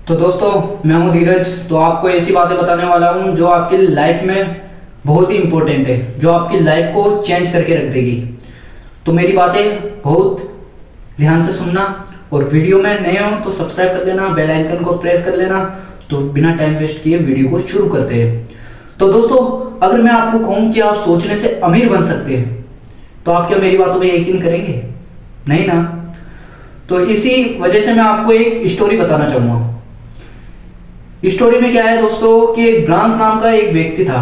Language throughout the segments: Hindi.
तो दोस्तों, मैं हूं धीरज। तो आपको ऐसी बातें बताने वाला हूं जो आपकी लाइफ में बहुत ही इंपॉर्टेंट है, जो आपकी लाइफ को चेंज करके रख देगी। तो मेरी बातें बहुत ध्यान से सुनना, और वीडियो में नए हो तो सब्सक्राइब कर लेना, बेल आइकन को प्रेस कर लेना। तो बिना टाइम वेस्ट किए वीडियो को शुरू करते हैं। तो दोस्तों, अगर मैं आपको कहूँ कि आप सोचने से अमीर बन सकते हैं, तो आप क्या मेरी बातों पर यकीन करेंगे? नहीं ना। तो इसी वजह से मैं आपको एक स्टोरी बताना चाहूँगा। स्टोरी में क्या है दोस्तों कि एक ब्रांस नाम का एक व्यक्ति था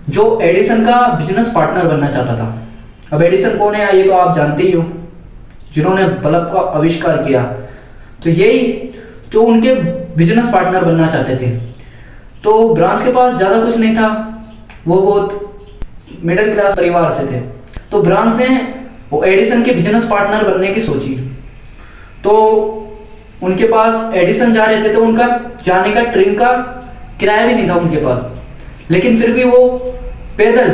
जो एडिसन का बिजनेस पार्टनर बनना चाहता था। अब एडिसन कौन है ये तो आप जानते ही हो, जिन्होंने बल्ब का आविष्कार किया। तो यही जो उनके बिजनेस पार्टनर बनना चाहते थे। तो ब्रांस के पास ज़्यादा कुछ नहीं था, वो बहुत मिडिल क्लास परिवार से थे। तो ब्रांस ने वो एडिसन के बिजनेस पार्टनर बनने की सोची। तो उनके पास एडिसन जा रहे थे, तो उनका जाने का ट्रेन का किराया भी नहीं था उनके पास, लेकिन फिर भी वो पैदल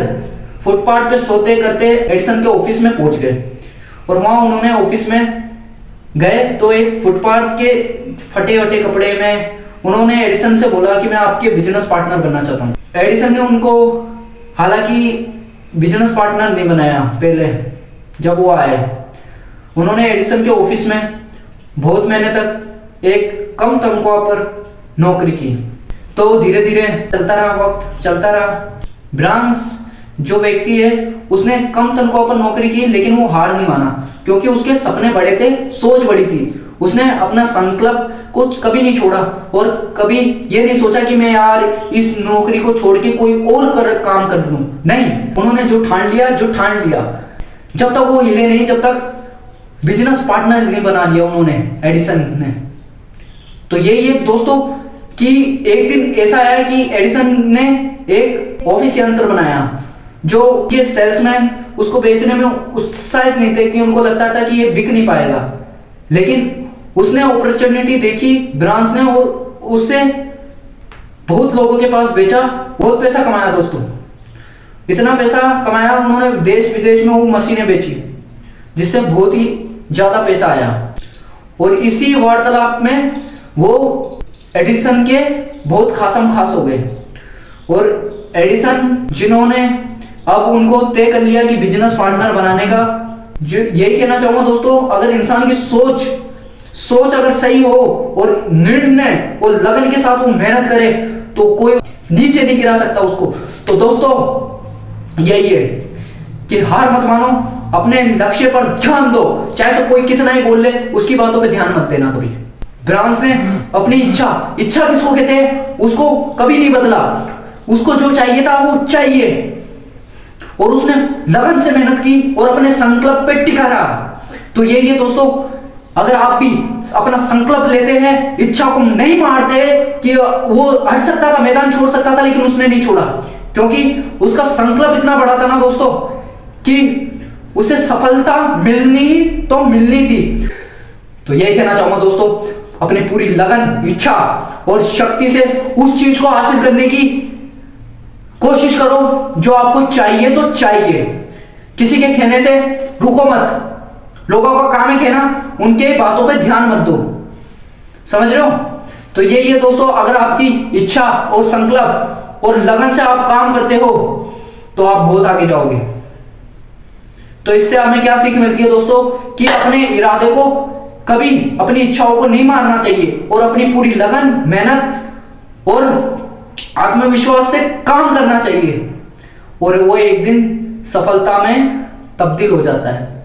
फुटपाथ पे सोते करते एडिसन के ऑफिस में पहुंच गए। और वहां उन्होंने ऑफिस में गए तो एक फुटपाथ के फटे वटे कपड़े में उन्होंने एडिसन से बोला कि मैं आपके बिजनेस पार्टनर बनना चाहता हूँ। एडिसन ने उनको हालांकि बिजनेस पार्टनर नहीं बनाया। पहले जब वो आए, उन्होंने एडिसन के ऑफिस में बहुत महीने तक एक कम तनख्वाह पर नौकरी की। तो धीरे धीरे चलता रहा, वक्त चलता रहा। ब्रांस जो व्यक्ति है उसने कम तनख्वाह पर नौकरी की, लेकिन वो हार नहीं माना, क्योंकि उसके सपने बड़े थे, सोच बड़ी थी। उसने अपना संकल्प को कभी नहीं छोड़ा और कभी ये नहीं सोचा कि मैं यार इस नौकरी को छोड़ के कोई और काम कर लूं। नहीं, उन्होंने जो ठान लिया जब तक वो हिले नहीं, जब तक बिजनेस पार्टनर नहीं बना लिया उन्होंने, एडिसन ने। तो यही है दोस्तों कि एक दिन ऐसा आया कि एडिसन ने एक ऑफिस यंत्र बनाया जो ये सेल्समैन उसको बेचने में उत्साहित नहीं थे, कि उनको लगता था कि ये बिक नहीं पाएगा। लेकिन उसने अपॉर्चुनिटी देखी ब्रांस ने, और उससे बहुत लोगों के पास बेचा, बहुत पैसा कमाया दोस्तों। इतना पैसा कमाया उन्होंने, देश विदेश में वो मशीनें बेची, जिससे बहुत ही ज्यादा पैसा आया। और इसी वार्तालाप में वो एडिसन के बहुत खासम खास हो गए। और एडिसन जिन्होंने अब उनको तय कर लिया कि बिजनेस पार्टनर बनाने का, जो यही कहना चाहूंगा दोस्तों, अगर इंसान की सोच अगर सही हो और निर्णय और लगन के साथ वो मेहनत करे तो कोई नीचे नहीं गिरा सकता उसको। तो दोस्तों यही है कि हार मत मानो, अपने लक्ष्य पर ध्यान दो, चाहे तो कोई कितना ही बोल ले, उसकी बातों पे ध्यान मत देना कभी। ब्रांस ने अपनी इच्छा किसको कहते हैं, उसको कभी नहीं बदला। उसको जो चाहिए था वो चाहिए, और उसने लगन से मेहनत की और अपने संकल्प पे टिका रहा। तो ये दोस्तों, अगर आप भी अपना संकल्प लेते हैं, इच्छा को नहीं मारते, कि वो हट सकता था, मैदान छोड़ सकता था, लेकिन उसने नहीं छोड़ा, क्योंकि उसका संकल्प इतना बड़ा था ना दोस्तों कि उसे सफलता मिलनी थी। तो यही कहना चाहूंगा दोस्तों, अपनी पूरी लगन, इच्छा और शक्ति से उस चीज को हासिल करने की कोशिश करो जो आपको चाहिए। तो चाहिए, किसी के कहने से रुको मत। लोगों का काम है कहना, उनके बातों पे ध्यान मत दो। समझ रहे हो? तो यही है दोस्तों, अगर आपकी इच्छा और संकल्प और लगन से आप काम करते हो तो आप बहुत आगे जाओगे। तो इससे हमें क्या सीख मिलती है दोस्तों, कि अपने इरादे को कभी, अपनी इच्छाओं को नहीं मारना चाहिए, और अपनी पूरी लगन, मेहनत और आत्मविश्वास से काम करना चाहिए, और वो एक दिन सफलता में तब्दील हो जाता है।